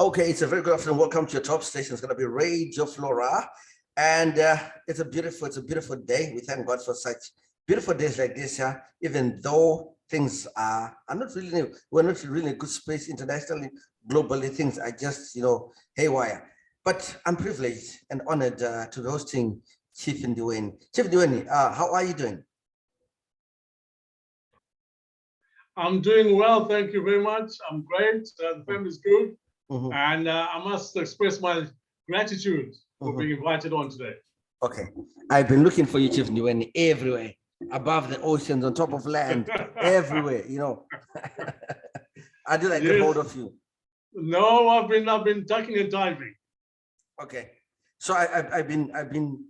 Okay, it's a very good afternoon. Welcome to your top station. It's going to be Radio Flora, and it's a beautiful day. We thank God for such beautiful days like this. Even though things are not really, we're not really in a good space internationally, globally. Things are just haywire. But I'm privileged and honored to be hosting Chief Ndeweni. Chief Ndeweni, how are you doing? I'm doing well, thank you very much. I'm great. The family's good. And I must express my gratitude for being invited on today. Okay. I've been looking for you, Chief Ndeweni, everywhere, above the oceans, on top of land, everywhere, I did get hold of you. No, I've been ducking and diving. Okay. So I've been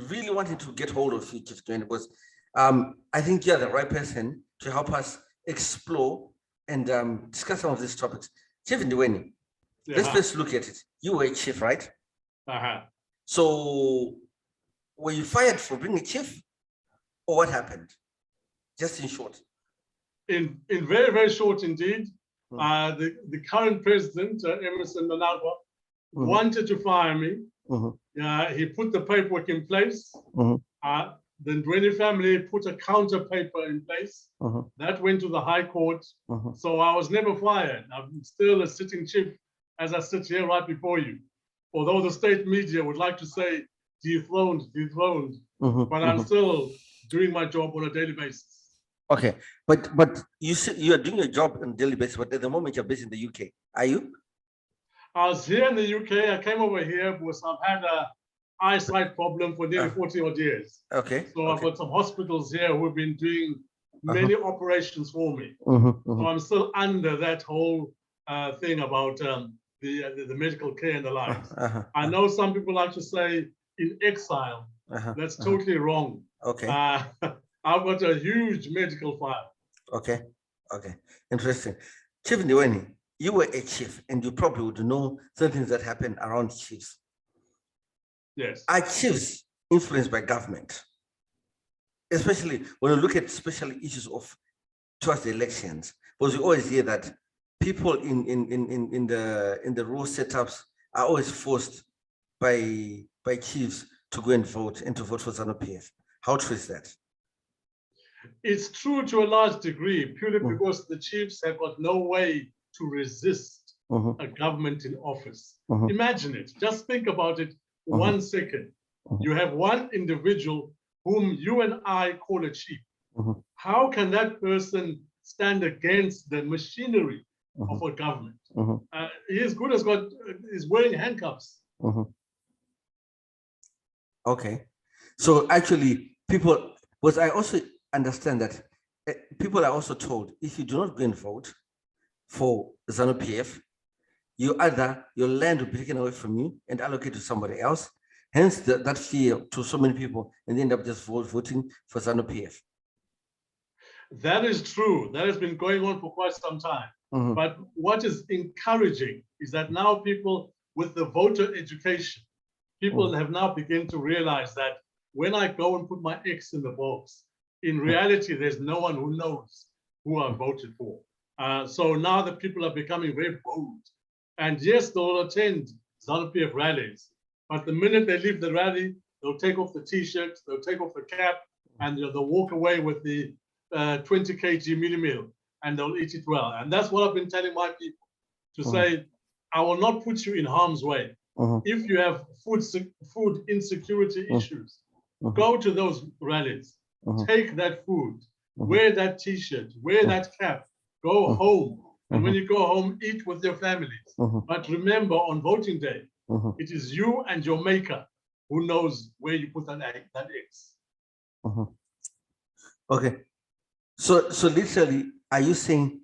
really wanting to get hold of you, Chief Ndeweni, because I think you're the right person to help us explore and discuss some of these topics. Chief Ndeweni, let's first look at it. You were a chief, right? So were you fired for being a chief, or what happened? Just in short. In very, very short indeed. The current president, Emerson Mnangagwa, wanted to fire me. He put the paperwork in place. The Ndeweni family put a counter paper in place. That went to the High Court. So I was never fired. I'm still a sitting chief as I sit here right before you. Although the state media would like to say dethroned, but I'm still doing my job on a daily basis. Okay, but you said you are doing your job on a daily basis, but at the moment you're based in the UK. Are you? I was here in the UK. I came over here because I've had a eyesight problem for nearly 40 odd years. Okay. So I've got some hospitals here who've been doing many operations for me. So I'm still under that whole thing about the medical care and the like. I know some people like to say in exile. That's totally wrong. Okay. I've got a huge medical file. Okay. Interesting. Chief Ndeweni, you were a chief and you probably would know certain things that happen around chiefs. Yes. Are chiefs influenced by government? Especially when you look at special issues towards the elections, because we always hear that people in the rural setups are always forced by chiefs to go and vote for ZANU-PF. How true is that? It's true to a large degree, purely because the chiefs have got no way to resist a government in office. Imagine it. Just think about it 1 second. You have one individual whom you and I call a chief. How can that person stand against the machinery of a government? He as good as is wearing handcuffs. Okay. So actually, I also understand that people are also told, if you do not go and vote for ZANU-PF, your land will be taken away from you and allocated to somebody else. Hence that fear to so many people, and they end up just voting for ZANU-PF. That is true. That has been going on for quite some time. But what is encouraging is that now people with the voter education, people have now begun to realize that when I go and put my X in the box, in reality, there's no one who knows who I voted for. So now the people are becoming very bold. And yes, they'll attend ZANU-PF rallies, but the minute they leave the rally, they'll take off the T-shirt, they'll take off the cap, and they'll walk away with the 20 kg mini meal, and they'll eat it well. And that's what I've been telling my people, to say, I will not put you in harm's way. If you have food insecurity issues, go to those rallies, take that food, wear that T-shirt, wear that cap, go home. And when you go home, eat with your families. But remember, on voting day, it is you and your maker who knows where you put that X. Okay. So literally, are you saying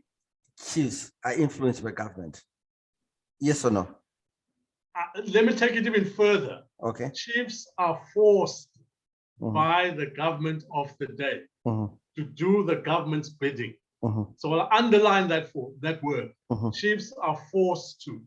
chiefs are influenced by government? Yes or no? Let me take it even further. Okay. Chiefs are forced by the government of the day to do the government's bidding. So I'll underline that word. Chiefs are forced to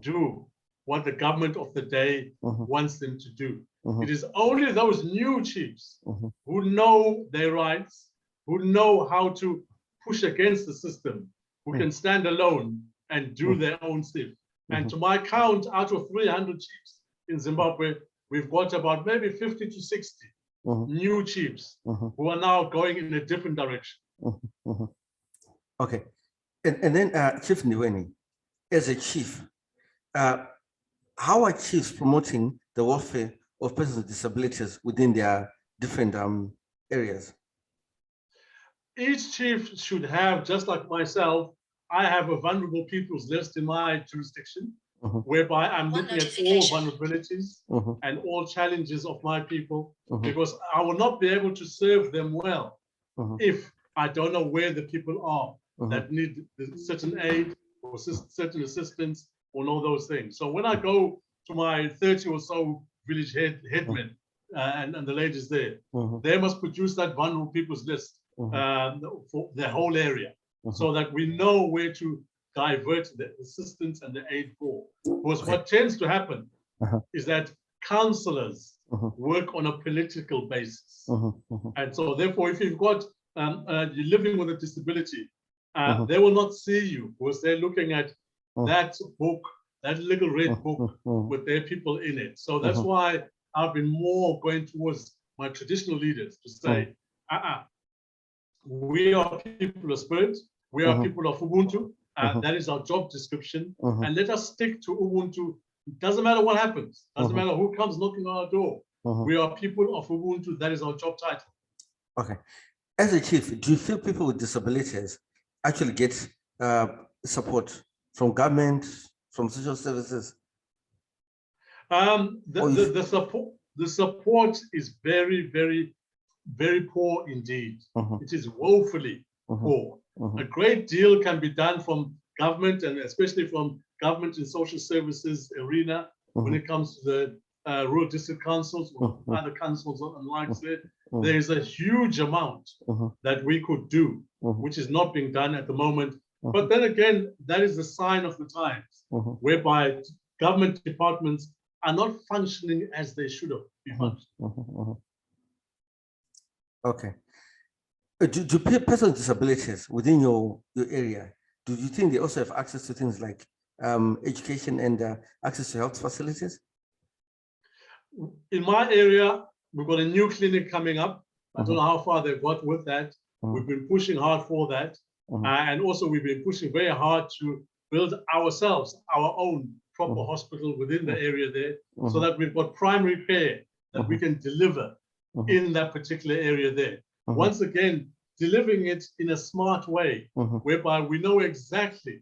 do what the government of the day wants them to do. It is only those new chiefs who know their rights, who know how to push against the system, who can stand alone and do their own stuff. And to my count, out of 300 chiefs in Zimbabwe, we've got about maybe 50 to 60 new chiefs who are now going in a different direction. Okay. And then Chief Ndeweni, as a chief, how are chiefs promoting the welfare of persons with disabilities within their different areas? Each chief should have, just like myself, I have a vulnerable people's list in my jurisdiction, whereby I'm looking at all vulnerabilities and all challenges of my people, because I will not be able to serve them well if I don't know where the people are that need certain aid or certain assistance or all those things. So when I go to my 30 or so village headmen and the ladies there, they must produce that vulnerable people's list for the whole area, so that we know where to divert the assistance and the aid for. Because what tends to happen is that councillors work on a political basis. And so therefore, if you've got, you're living with a disability, they will not see you because they're looking at that book, that little red book with their people in it. So that's why I've been more going towards my traditional leaders to say, we are people of spirit, we are people of Ubuntu, that is our job description, and let us stick to Ubuntu. It doesn't matter what happens, doesn't matter who comes knocking on our door. We are people of Ubuntu, that is our job title. Okay. As a chief, do you feel people with disabilities actually get support from government, from social services? The support is very, very, very poor indeed. It is woefully poor. A great deal can be done from government, and especially from government and social services arena when it comes to the rural district councils or other councils and likes there. There is a huge amount that we could do, which is not being done at the moment. But then again, that is the sign of the times, whereby government departments are not functioning as they should have been functioning. Okay. Do persons with disabilities within your area, do you think they also have access to things like education and access to health facilities? In my area, we've got a new clinic coming up. I don't know how far they've got with that. We've been pushing hard for that. And also we've been pushing very hard to build ourselves our own proper hospital within the area there, so that we've got primary care that we can deliver in that particular area there. Once again, delivering it in a smart way, whereby we know exactly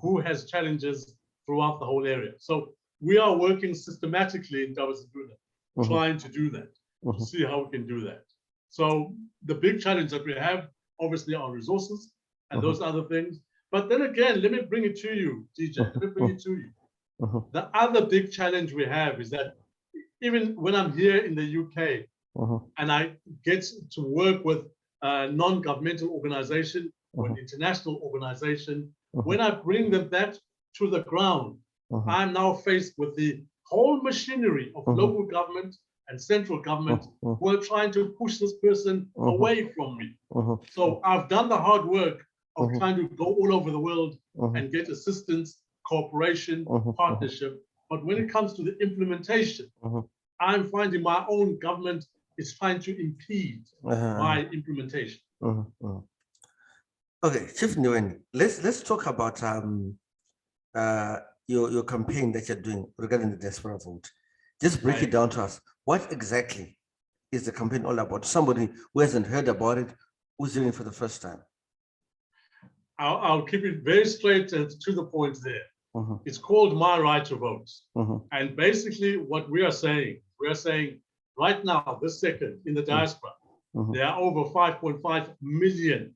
who has challenges throughout the whole area. So we are working systematically in Zimbabwe, trying to do that, to see how we can do that. So the big challenge that we have, obviously, are resources and those other things. But then again, let me bring it to you, DJ, let me bring it to you. The other big challenge we have is that even when I'm here in the UK and I get to work with a non-governmental organization or an international organization, when I bring them that to the ground, I'm now faced with the whole machinery of local government and central government who are trying to push this person away from me. So I've done the hard work of trying to go all over the world and get assistance, cooperation, partnership. But when it comes to the implementation, I'm finding my own government is trying to impede my implementation. Okay, Chief Ndeweni, let's talk about your campaign that you're doing regarding the diaspora vote. Just break it down to us. What exactly is the campaign all about? Somebody who hasn't heard about it, who's doing it for the first time. I'll keep it very straight and to the point there. It's called My Right to Vote. And basically what we are saying right now, this second, in the diaspora, there are over 5.5 million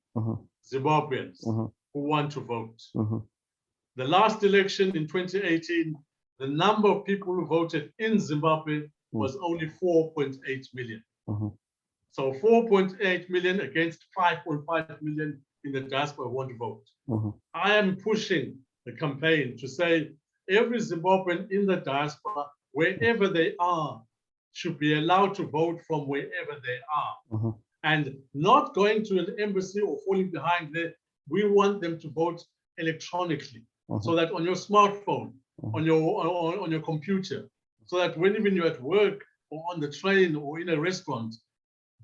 Zimbabweans who want to vote. The last election in 2018, the number of people who voted in Zimbabwe was only 4.8 million. So 4.8 million against 5.5 million in the diaspora who want to vote. I am pushing the campaign to say every Zimbabwean in the diaspora, wherever they are, should be allowed to vote from wherever they are. And not going to an embassy or falling behind there. We want them to vote electronically, so that on your smartphone, on your computer, so that when even you're at work or on the train or in a restaurant,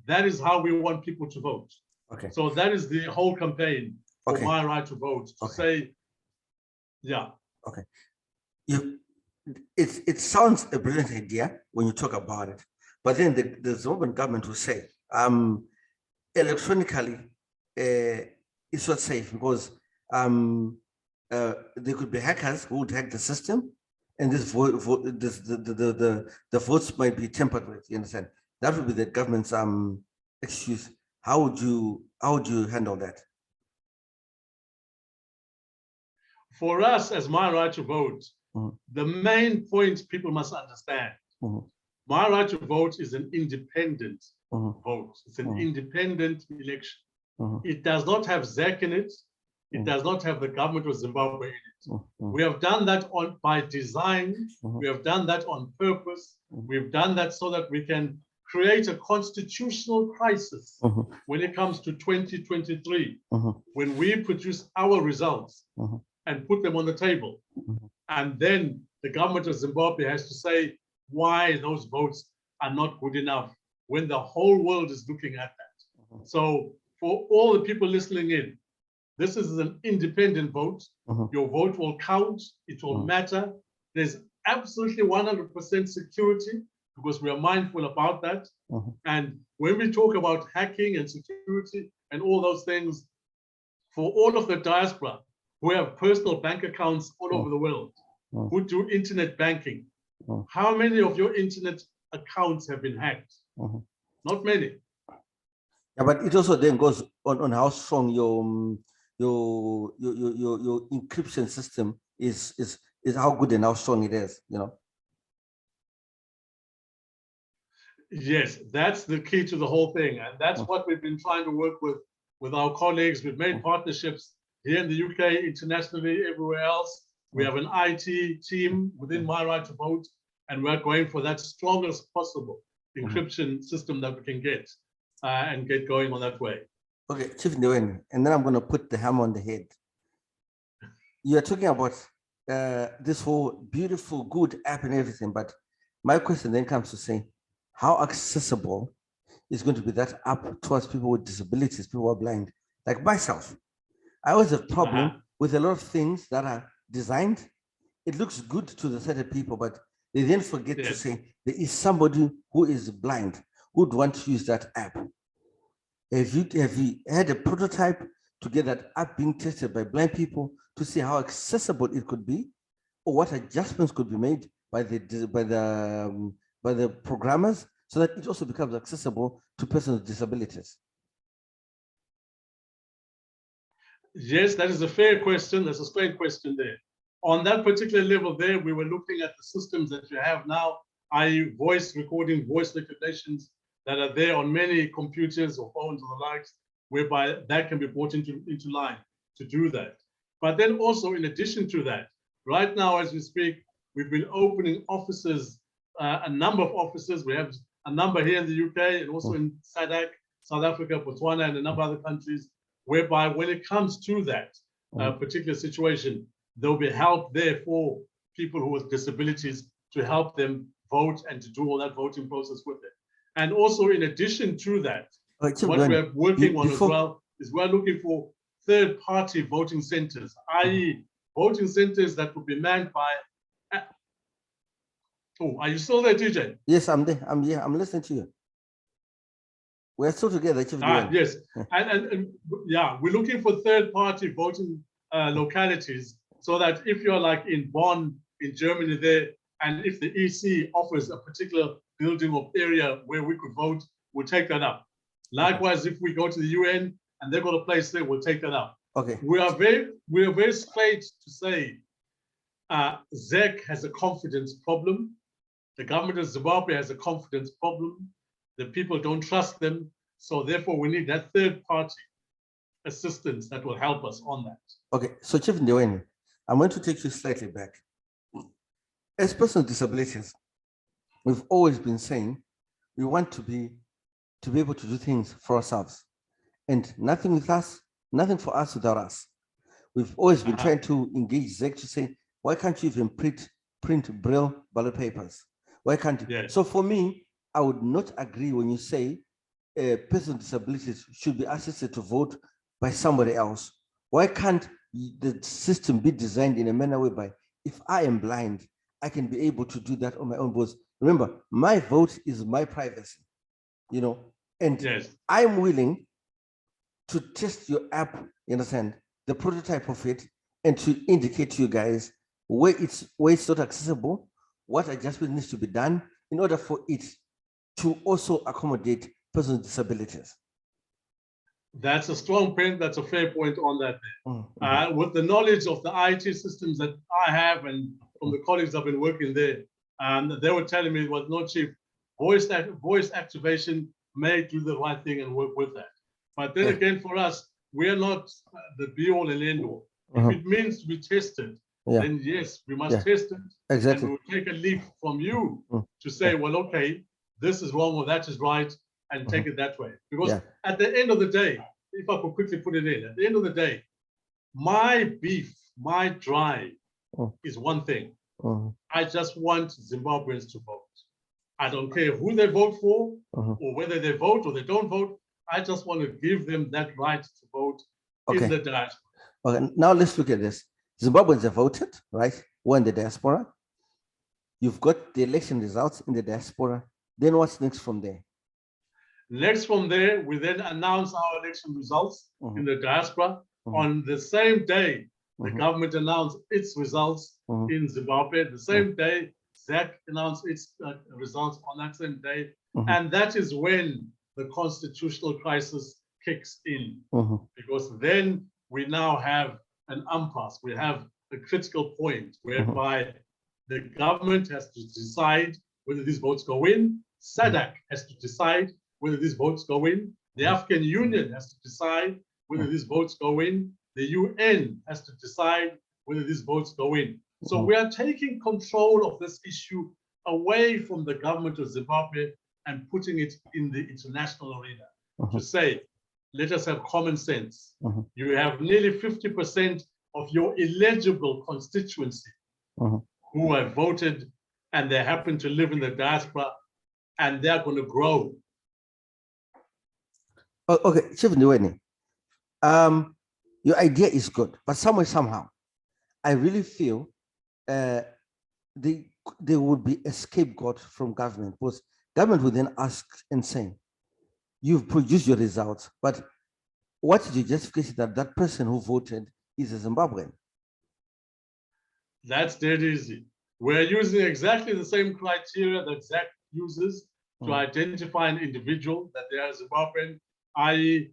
that is how we want people to vote. Okay. So that is the whole campaign for Okay. My Right to Vote, to say, yeah. Okay. It sounds a brilliant idea when you talk about it, but then the Zimbabwean government will say, electronically, it's not safe because there could be hackers who would hack the system, and this the votes might be tampered with. You understand? That would be the government's excuse. How would you handle that? For us, as My Right to Vote, the main point people must understand, My Right to Vote is an independent vote. It's an independent election. It does not have ZEC in it. It does not have the government of Zimbabwe in it. We have done that by design. We have done that on purpose. We've done that so that we can create a constitutional crisis when it comes to 2023, when we produce our results and put them on the table. And then the government of Zimbabwe has to say why those votes are not good enough when the whole world is looking at that. So for all the people listening in, this is an independent vote. Your vote will count. It will matter. There's absolutely 100% security because we are mindful about that. And when we talk about hacking and security and all those things, for all of the diaspora who have personal bank accounts all over the world, who do internet banking, how many of your internet accounts have been hacked? Not many. Yeah, but it also then goes on how strong your encryption system is how good and how strong it is, you know. Yes, that's the key to the whole thing, and that's what we've been trying to work with our colleagues. We've made partnerships here in the UK, internationally, everywhere else. We have an IT team within My Right to Vote, and we're going for that strongest possible encryption system that we can get and get going on that way. Okay, Chief Ndeweni, and then I'm going to put the hammer on the head. You're talking about this whole beautiful, good app and everything, but my question then comes to say, how accessible is going to be that app towards people with disabilities, people who are blind, like myself? I always have a problem with a lot of things that are designed. It looks good to the set of people, but they then forget to say there is somebody who is blind who would want to use that app. Have you had a prototype to get that app being tested by blind people to see how accessible it could be, or what adjustments could be made by the programmers so that it also becomes accessible to persons with disabilities? Yes, that is a fair question. There's a straight question there. On that particular level there, we were looking at the systems that you have now, i.e. voice recording, voice recognitions that are there on many computers or phones or the likes, whereby that can be brought into line to do that. But then also in addition to that, right now as we speak, we've been opening offices, a number of offices. We have a number here in the UK and also in SADC, South Africa, Botswana, and a number of other countries, whereby when it comes to that particular situation, there'll be help there for people who with disabilities to help them vote and to do all that voting process with it. And also in addition to that, what we're working on as well is we're looking for third-party voting centers, i.e. voting centers that will be manned by... Oh, are you still there, DJ? Yes, I'm there. I'm here. I'm listening to you. We're still together. Yes, and yeah, we're looking for third-party voting localities so that if you're like in Bonn, in Germany there, and if the EC offers a particular building or area where we could vote, we'll take that up. Likewise, if we go to the UN and they've got a place there, we'll take that up. Okay. We are very straight to say ZEC has a confidence problem. The government of Zimbabwe has a confidence problem. The people don't trust them. So therefore, we need that third-party assistance that will help us on that. Okay, so Chief Ndeweni, I'm going to take you slightly back. As persons with disabilities, we've always been saying we want to be able to do things for ourselves, and nothing with us, nothing for us without us. We've always been trying to engage ZEC to say Why can't you even print Braille ballot papers? Why can't you? Yes. So for me, I would not agree when you say persons with disabilities should be assisted to vote by somebody else. Why can't the system be designed in a manner whereby if I am blind, I can be able to do that on my own? Because remember, my vote is my privacy, you know, and Yes. I'm willing to test your app, you understand, the prototype of it, and to indicate to you guys where it's not accessible, what adjustment needs to be done in order for it to also accommodate persons with disabilities. That's a strong point. That's a fair point on that. With the knowledge of the IT systems that I have and from the colleagues I've been working there, they were telling me, well, no, Chief, voice activation may do the right thing and work with that. But then again, for us, we are not the be all and end all. If it means to be tested, then yes, we must test it. Exactly. And we'll take a leap from you to say, well, okay, this is wrong or that is right, and take it that way. Because at the end of the day, if I could quickly put it in, at the end of the day, my beef, my drive is one thing. I just want Zimbabweans to vote. I don't care who they vote for or whether they vote or they don't vote. I just want to give them that right to vote in the diaspora. Okay, now let's look at this. Zimbabweans have voted, right? We're in the diaspora. You've got the election results in the diaspora. Then what's next from there? Next from there, we then announce our election results in the diaspora. On the same day, the government announced its results in Zimbabwe. The same day, ZAC announced its results on that same day. And that is when the constitutional crisis kicks in. Because then we now have an impasse. We have a critical point whereby the government has to decide whether these votes go in. SADC has to decide whether these votes go in. The African Union has to decide whether these votes go in. The UN has to decide whether these votes go in. So we are taking control of this issue away from the government of Zimbabwe and putting it in the international arena to say, let us have common sense. You have nearly 50% of your eligible constituency who have voted, and they happen to live in the diaspora, and they're going to grow. Okay, Chief ndeweni, your idea is good, but somehow, I really feel there would be a scapegoat from government, because government would then ask and say, you've produced your results, but what is your justification that that person who voted is a Zimbabwean? That's dead easy. We're using exactly the same criteria that ZAC uses to identify an individual, that they are Zimbabwean, i.e.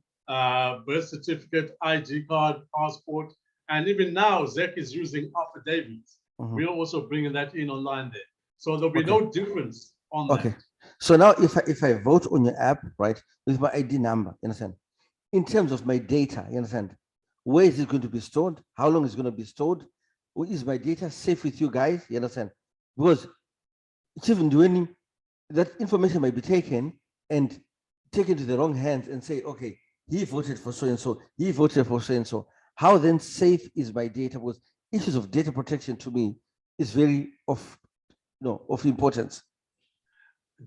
Birth certificate, ID card, passport, and even now ZAC is using affidavits. We're also bringing that in online there. So there'll be no difference on that. So now if I vote on your app, right, with my ID number, you understand? In terms of my data, you understand? Where is it going to be stored? How long is it going to be stored? Is my data safe with you guys? You understand? Because even doing that information might be taken and taken to the wrong hands and say, okay, he voted for so and so, he voted for so and so. How then safe is my data? Because issues of data protection to me is very of importance.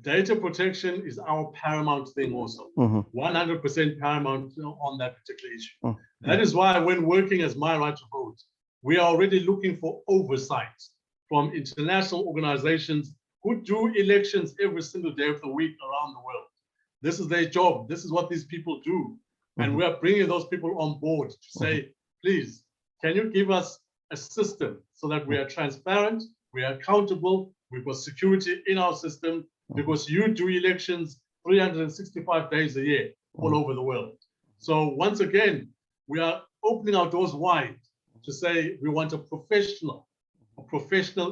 Data protection is our paramount thing also. 100% paramount on that particular issue. That is why when working as My Right to Vote, we are already looking for oversight from international organizations who do elections every single day of the week around the world. This is their job. This is what these people do. And we are bringing those people on board to say, please, can you give us a system so that we are transparent, we are accountable, we've got security in our system, because you do elections 365 days a year all over the world. So once again, we are opening our doors wide to say we want a professional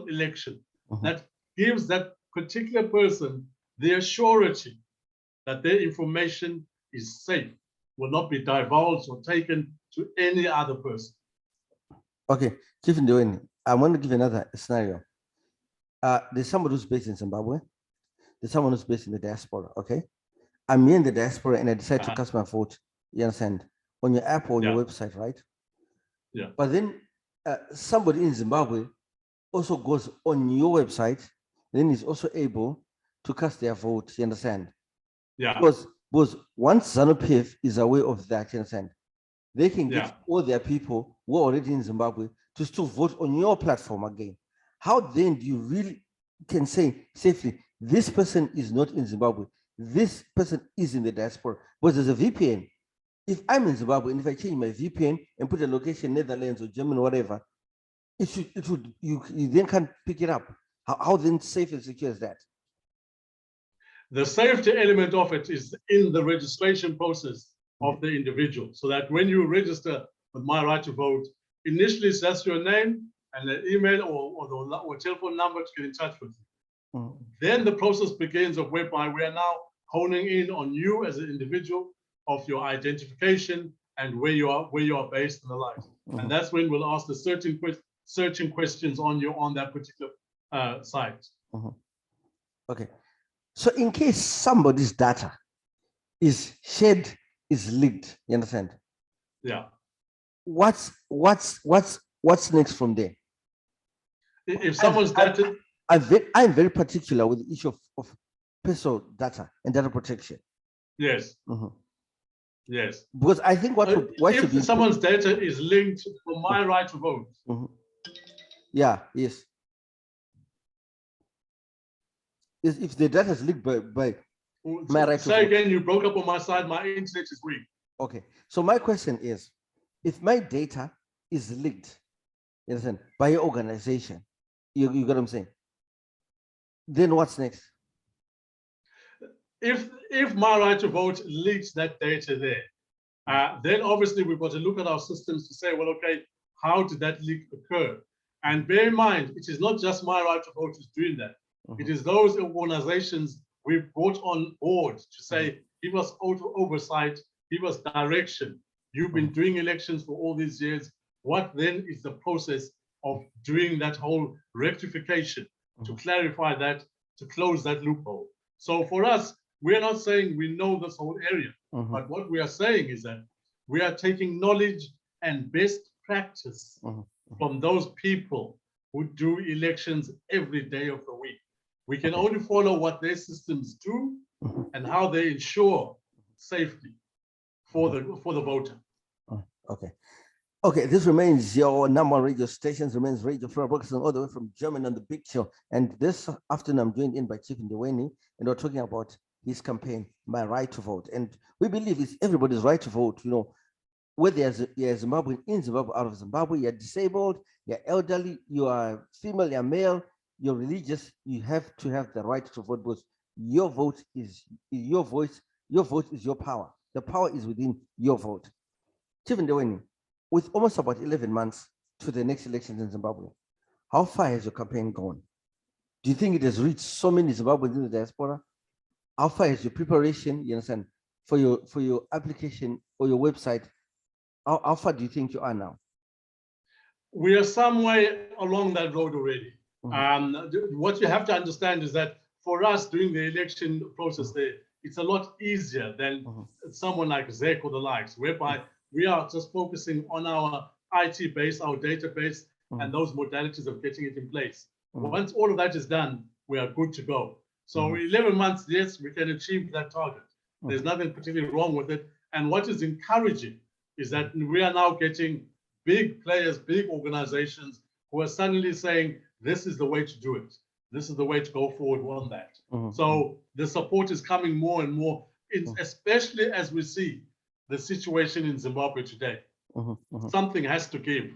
election that gives that particular person the assurity that their information is safe, will not be divulged or taken to any other person. Okay, Chief ndeweni, I want to give another scenario. There's somebody who's based in Zimbabwe. There's someone who's based in the diaspora, okay? I'm here in the diaspora and I decide to cast my vote, you understand, on your app or on your website, right? Yeah. But then somebody in Zimbabwe also goes on your website, then is also able to cast their vote, you understand? Yeah. Because once ZANU-PF is aware of that, you understand, they can get all their people who are already in Zimbabwe to still vote on your platform again. How then do you really can say safely, this person is not in Zimbabwe, this person is in the diaspora? Because there's a VPN. If I'm in Zimbabwe and if I change my VPN and put a location Netherlands or Germany, whatever, you then can't pick it up. How then safe and secure is that? The safety element of it is in the registration process of the individual, so that when you register with My Right to Vote, initially it's just your name and an email or telephone number to get in touch with you. Then the process begins of whereby we are now honing in on you as an individual, of your identification and where you are based and the like. And that's when we'll ask the searching questions on that particular site. Okay. So in case somebody's data is shared, is leaked, you understand? Yeah. What's next from there? If someone's data, I'm very particular with the issue of personal data and data protection. Yes. Yes. Because I think what should be, someone's data is linked for My Right to Vote. Yeah. Yes. If the data is linked by My Right to Vote. Say again, you broke up on my side. My internet is weak. Okay. So my question is, if my data is linked, you understand, by your organization, you get what I'm saying? Then what's next? If My Right to Vote leaks that data there, then obviously we've got to look at our systems to say, well, okay, how did that leak occur? And bear in mind, it is not just My Right to Vote is doing that. It is those organizations we've brought on board to say, give us oversight, give us direction. You've been doing elections for all these years. What then is the process of doing that whole rectification to clarify that, to close that loophole? So for us, we're not saying we know this whole area, but what we are saying is that we are taking knowledge and best practice from those people who do elections every day of the week. We can only follow what their systems do and how they ensure safety for the voter. Okay, this remains your number one radio stations, remains Radio Flora broadcasting all the way from Germany on the Big Show. And this afternoon, I'm joined in by Chief Ndeweni, and we're talking about his campaign, My Right to Vote. And we believe it's everybody's right to vote, you know, whether you're Zimbabwean in Zimbabwe, out of Zimbabwe, you're disabled, you're elderly, you are female, you're male, you're religious, you have to have the right to vote, because your vote is your voice, your vote is your power. The power is within your vote. Chief Ndeweni, with almost about 11 months to the next elections in Zimbabwe, how far has your campaign gone? Do you think it has reached so many Zimbabweans in the diaspora? How far is your preparation, you understand, for your application or your website? How far do you think you are now? We are some way along that road already. What you have to understand is that for us doing the election process there, it's a lot easier than someone like ZEC or the likes, whereby we are just focusing on our IT base, our database, and those modalities of getting it in place. Once all of that is done, we are good to go. So 11 months, yes, we can achieve that target. There's nothing particularly wrong with it. And what is encouraging is that we are now getting big players, big organizations who are suddenly saying, this is the way to do it. This is the way to go forward on that. So the support is coming more and more, especially as we see the situation in Zimbabwe today. Something has to give.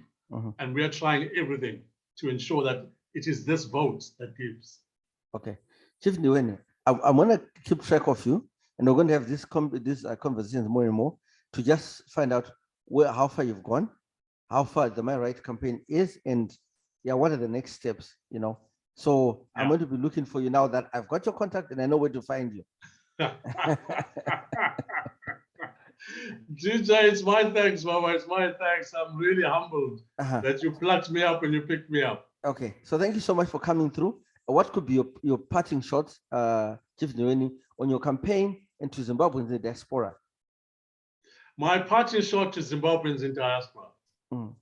And we are trying everything to ensure that it is this vote that gives. Okay. Chief Ndeweni, I'm going to keep track of you, and we're going to have these conversations more and more to just find out how far you've gone, how far the My Right campaign is, and what are the next steps, you know. So I'm going to be looking for you now that I've got your contact and I know where to find you. DJ, it's my thanks, Mama. It's my thanks. I'm really humbled that you plucked me up and you picked me up. Okay, so thank you so much for coming through. What could be your parting shots, Chief Ndeweni, on your campaign and to Zimbabweans in the diaspora? My parting shot to Zimbabweans in diaspora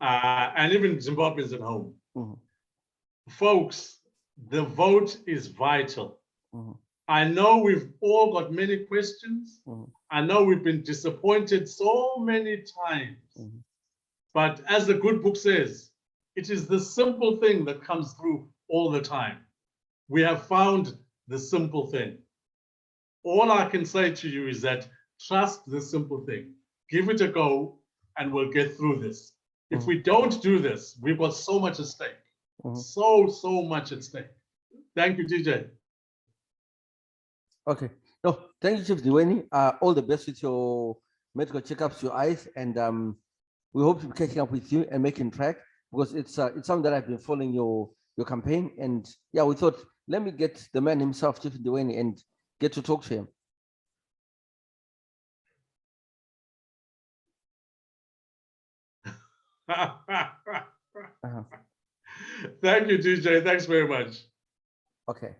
and even Zimbabweans at home. folks, the vote is vital. I know we've all got many questions. I know we've been disappointed so many times. But as the good book says, it is the simple thing that comes through all the time. We have found the simple thing. All I can say to you is that trust the simple thing. Give it a go, and we'll get through this. If we don't do this, we've got so much at stake. So much at stake. Thank you, DJ. Okay. No, thank you, Chief Ndeweni. All the best with your medical checkups, your eyes, and we hope to be catching up with you and making track, because it's something that I've been following your campaign, and yeah, we thought, let me get the man himself, Chief Ndeweni, and get to talk to him. Thank you, DJ. Thanks very much. Okay.